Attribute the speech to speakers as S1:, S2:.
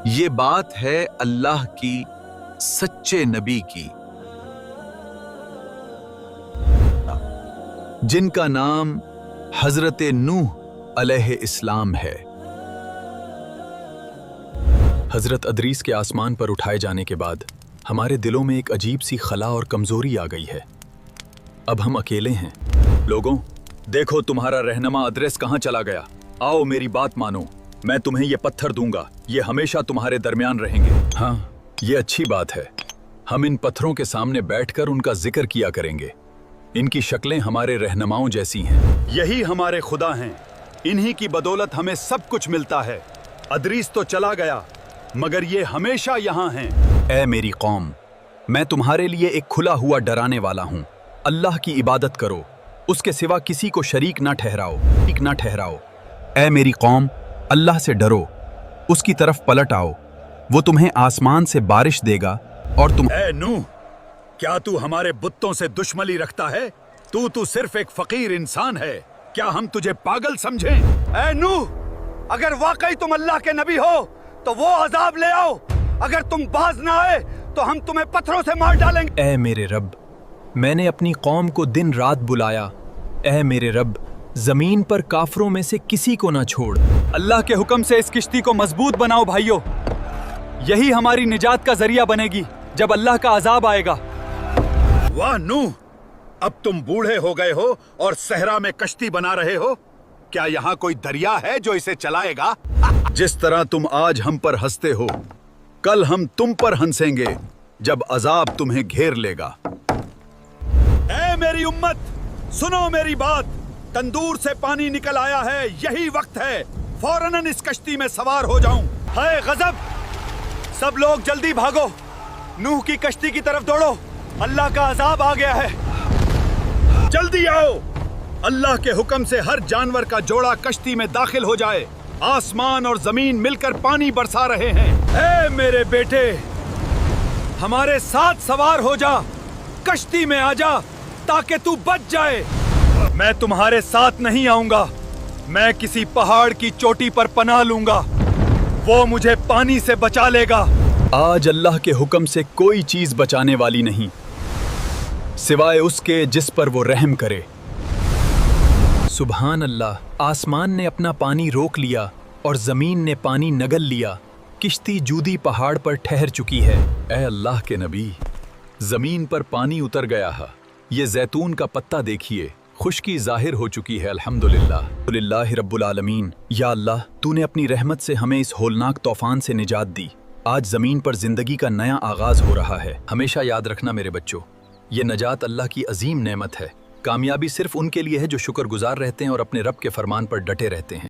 S1: یہ بات ہے اللہ کی سچے نبی کی، جن کا نام حضرت نوح علیہ السلام ہے۔ حضرت ادریس کے آسمان پر اٹھائے جانے کے بعد ہمارے دلوں میں ایک عجیب سی خلا اور کمزوری آ گئی ہے۔ اب ہم اکیلے ہیں۔ لوگوں، دیکھو تمہارا رہنما ادریس کہاں چلا گیا۔ آؤ میری بات مانو، میں تمہیں یہ پتھر دوں گا، یہ ہمیشہ تمہارے درمیان رہیں گے۔ ہاں، یہ اچھی بات ہے۔ ہم ان پتھروں کے سامنے بیٹھ کر ان کا ذکر کیا کریں گے۔ ان کی شکلیں ہمارے رہنماؤں جیسی ہیں۔ یہی ہمارے خدا ہیں، انہی کی بدولت ہمیں سب کچھ ملتا ہے۔ ادریس تو چلا گیا، مگر یہ ہمیشہ یہاں ہیں۔ اے میری قوم، میں تمہارے لیے ایک کھلا ہوا ڈرانے والا ہوں۔ اللہ کی عبادت کرو، اس کے سوا کسی کو شریک نہ ٹھہراؤ۔ اے میری قوم، اللہ سے ڈرو، اس کی طرف پلٹ آؤ، وہ تمہیں آسمان سے بارش دے گا اور تم۔ اے نوح، کیا تو ہمارے بتوں سے دشمنی رکھتا ہے؟ تو صرف ایک فقیر انسان ہے، کیا ہم تجھے پاگل سمجھیں؟ اے نوح، اگر واقعی تم اللہ کے نبی ہو تو وہ عذاب لے آؤ، اگر تم باز نہ آئے تو ہم تمہیں پتھروں سے مار ڈالیں گے۔ اے میرے رب، میں نے اپنی قوم کو دن رات بلایا، اے میرے رب، زمین پر کافروں میں سے کسی کو نہ چھوڑ۔ اللہ کے حکم سے اس کشتی کو مضبوط بناؤ بھائیو، یہی ہماری نجات کا ذریعہ بنے گی جب اللہ کا عذاب آئے گا۔ واہ نوح، اب تم بوڑھے ہو گئے ہو اور صحرا میں کشتی بنا رہے ہو؟ کیا یہاں کوئی دریا ہے جو اسے چلائے گا؟ جس طرح تم آج ہم پر ہنستے ہو، کل ہم تم پر ہنسیں گے جب عذاب تمہیں گھیر لے گا۔ اے میری امت، سنو میری بات، تندور سے پانی نکل آیا ہے، یہی وقت ہے فوراً اس کشتی میں سوار ہو جاؤں۔ ہائے غضب، سب لوگ جلدی بھاگو، نوح کی کشتی کی طرف دوڑو، اللہ کا عذاب آ گیا ہے۔ جلدی آؤ، اللہ کے حکم سے ہر جانور کا جوڑا کشتی میں داخل ہو جائے، آسمان اور زمین مل کر پانی برسا رہے ہیں۔ اے میرے بیٹے، ہمارے ساتھ سوار ہو جا، کشتی میں آ جا تاکہ تو بچ جائے۔ میں تمہارے ساتھ نہیں آؤں گا، میں کسی پہاڑ کی چوٹی پر پناہ لوں گا، وہ مجھے پانی سے بچا لے گا۔ آج اللہ کے حکم سے کوئی چیز بچانے والی نہیں سوائے اس کے جس پر وہ رحم کرے۔ سبحان اللہ، آسمان نے اپنا پانی روک لیا اور زمین نے پانی نگل لیا، کشتی جودی پہاڑ پر ٹھہر چکی ہے۔ اے اللہ کے نبی، زمین پر پانی اتر گیا ہے، یہ زیتون کا پتا دیکھیے، خشکی ظاہر ہو چکی ہے۔ الحمدللہ رب العالمین۔ یا اللہ، تو نے اپنی رحمت سے ہمیں اس ہولناک طوفان سے نجات دی، آج زمین پر زندگی کا نیا آغاز ہو رہا ہے۔ ہمیشہ یاد رکھنا میرے بچوں، یہ نجات اللہ کی عظیم نعمت ہے۔ کامیابی صرف ان کے لیے ہے جو شکر گزار رہتے ہیں اور اپنے رب کے فرمان پر ڈٹے رہتے ہیں۔